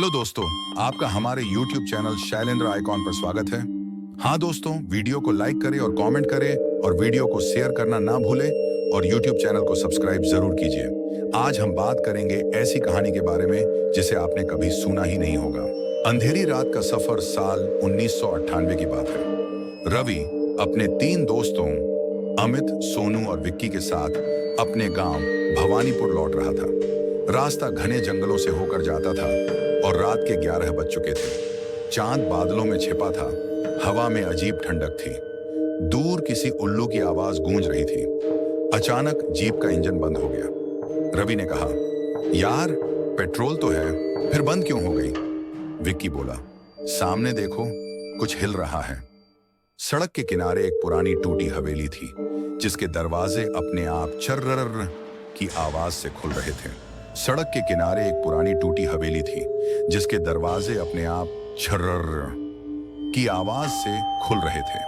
Hello दोस्तों, आपका हमारे YouTube चैनल शैलेंद्र आइकॉन पर स्वागत है। हाँ दोस्तों, वीडियो को लाइक करें और कमेंट करें और वीडियो को शेयर करना ना भूलें और YouTube चैनल को सब्सक्राइब जरूर कीजिए। आज हम बात करेंगे ऐसी कहानी के बारे में जिसे आपने कभी सुना ही नहीं होगा। अंधेरी रात का सफर साल 1998 की बात है। रवि अपने 3 दोस्तों अमित, सोनू और विक्की के साथ अपने गांव भवानीपुर लौट रहा था। रास्ता घने जंगलों से होकर जाता था और रात के 11 बज चुके थे। चांद बादलों में छिपा था, हवा में अजीब ठंडक थी। दूर किसी उल्लू की आवाज गूंज रही थी। अचानक जीप का इंजन बंद हो गया। रवि ने कहा, यार पेट्रोल तो है, फिर बंद क्यों हो गई? विक्की बोला, सामने देखो, कुछ हिल रहा है। सड़क के किनारे एक पुरानी टूटी हवेली थी जिसके दरवाजे अपने आप चर्रर की आवाज से खुल रहे थे। सड़क के किनारे एक पुरानी टूटी हवेली थी जिसके दरवाजे अपने आप छर्रर की आवाज से खुल रहे थे।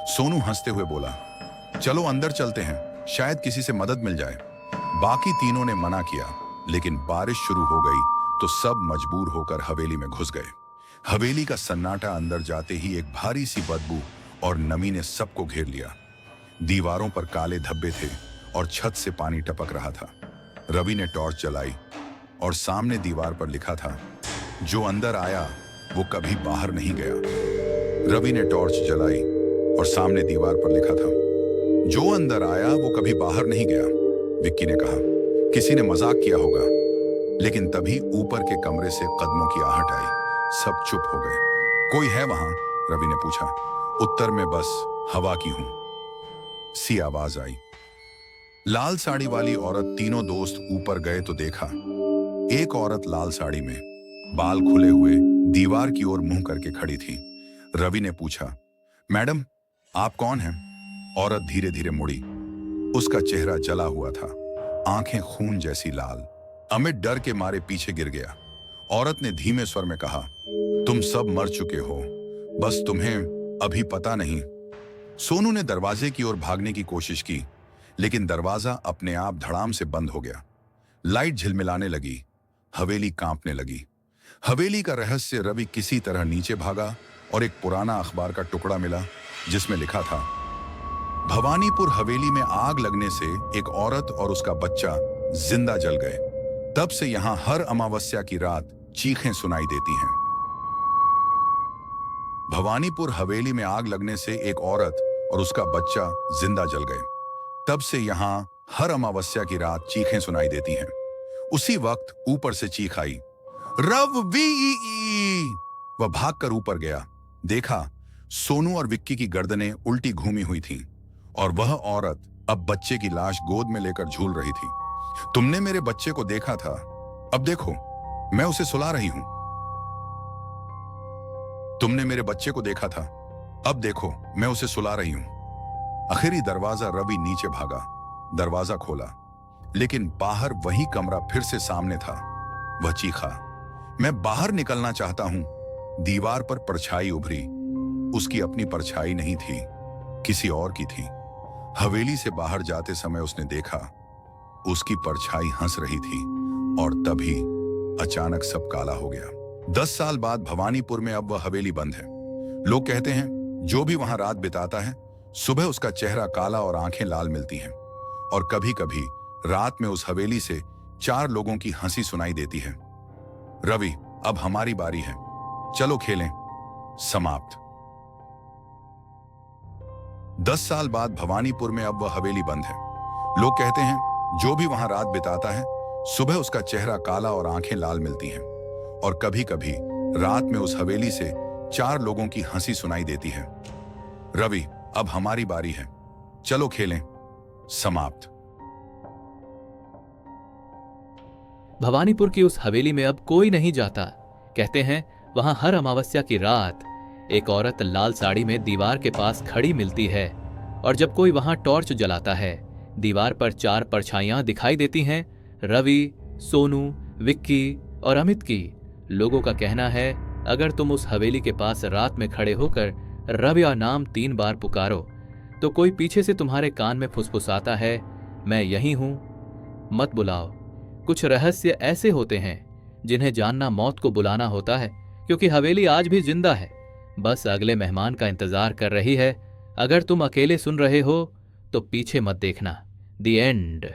सोनू हंसते हुए बोला, चलो अंदर चलते हैं, शायद किसी से मदद मिल जाए। बाकी तीनों ने मना किया, लेकिन बारिश शुरू हो गई तो सब मजबूर होकर हवेली में घुस गए। हवेली का सन्नाटा अंदर जाते ही एक भारी सी बदबू और नमी ने सबको घेर लिया। दीवारों पर काले धब्बे थे और छत से पानी टपक रहा था। रवि ने टॉर्च जलाई और सामने दीवार पर लिखा था, जो अंदर आया वो कभी बाहर नहीं गया। रवि ने टॉर्च जलाई और सामने दीवार पर लिखा था, जो अंदर आया वो कभी बाहर नहीं गया। विक्की ने कहा, किसी ने मजाक किया होगा। लेकिन तभी ऊपर के कमरे से कदमों की आहट आई। सब चुप हो गए। कोई है वहां? रवि ने पूछा। उत्तर में बस हवा की हूं सी आवाज आई। लाल साड़ी वाली औरत तीनों दोस्त ऊपर गए तो देखा, एक औरत लाल साड़ी में, बाल खुले हुए, दीवार की ओर मुंह करके खड़ी थी। रवि ने पूछा, मैडम आप कौन हैं? औरत धीरे धीरे मुड़ी। उसका चेहरा जला हुआ था, आंखें खून जैसी लाल। अमित डर के मारे पीछे गिर गया। औरत ने धीमे स्वर में कहा, तुम सब मर चुके हो, बस तुम्हें अभी पता नहीं। सोनू ने दरवाजे की ओर भागने की कोशिश की, लेकिन दरवाजा अपने आप धड़ाम से बंद हो गया। लाइट झिलमिलाने लगी, हवेली कांपने लगी। हवेली का रहस्य रवि किसी तरह नीचे भागा और एक पुराना अखबार का टुकड़ा मिला जिसमें लिखा था, भवानीपुर हवेली में आग लगने से एक औरत और उसका बच्चा जिंदा जल गए। तब से यहां हर अमावस्या की रात चीखें सुनाई देती हैं। भवानीपुर हवेली में आग लगने से एक औरत और उसका बच्चा जिंदा जल गए। तब से यहां हर अमावस्या की रात चीखें सुनाई देती हैं। उसी वक्त ऊपर से चीख आई, रवि! वह भागकर ऊपर गया। देखा, सोनू और विक्की की गर्दनें उल्टी घूमी हुई थीं और वह औरत अब बच्चे की लाश गोद में लेकर झूल रही थी। तुमने मेरे बच्चे को देखा था, अब देखो मैं उसे सुला रही हूं। तुमने मेरे बच्चे को देखा था, अब देखो मैं उसे सुला रही हूं। आखिरी दरवाजा रवि नीचे भागा, दरवाजा खोला, लेकिन बाहर वही कमरा फिर से सामने था। वह चीखा, मैं बाहर निकलना चाहता हूं। दीवार पर परछाई उभरी। उसकी अपनी परछाई नहीं थी, किसी और की थी। हवेली से बाहर जाते समय उसने देखा, उसकी परछाई हंस रही थी और तभी अचानक सब काला हो गया। 10 साल बाद भवानीपुर में अब वह हवेली बंद है। लोग कहते हैं, जो भी वहां रात बिताता है, सुबह उसका चेहरा काला और आंखें लाल मिलती हैं। और कभी कभी रात में उस हवेली से 4 लोगों की हंसी सुनाई देती है। रवि, अब हमारी बारी है, चलो खेलें। समाप्त। 10 साल बाद भवानीपुर में अब वह हवेली बंद है। लोग कहते हैं, जो भी वहां रात बिताता है, सुबह उसका चेहरा काला और आंखें लाल मिलती हैं। और कभी कभी रात में उस हवेली से 4 लोगों की हंसी सुनाई देती है। रवि, अब हमारी बारी है, चलो खेलें। समाप्त। भवानीपुर की उस हवेली में अब कोई नहीं जाता। कहते हैं, वहां हर अमावस्या की रात एक औरत लाल साड़ी में दीवार के पास खड़ी मिलती है और जब कोई वहां टॉर्च जलाता है, दीवार पर 4 परछाइयां दिखाई देती हैं, रवि, सोनू, विक्की और अमित की। लोगों का कहना है, अगर तुम उस हवेली के पास रात में खड़े होकर रवि या नाम 3 बार पुकारो तो कोई पीछे से तुम्हारे कान में फुसफुसाता है, मैं यहीं हूं, मत बुलाओ। कुछ रहस्य ऐसे होते हैं जिन्हें जानना मौत को बुलाना होता है, क्योंकि हवेली आज भी जिंदा है, बस अगले मेहमान का इंतजार कर रही है। अगर तुम अकेले सुन रहे हो तो पीछे मत देखना। The end.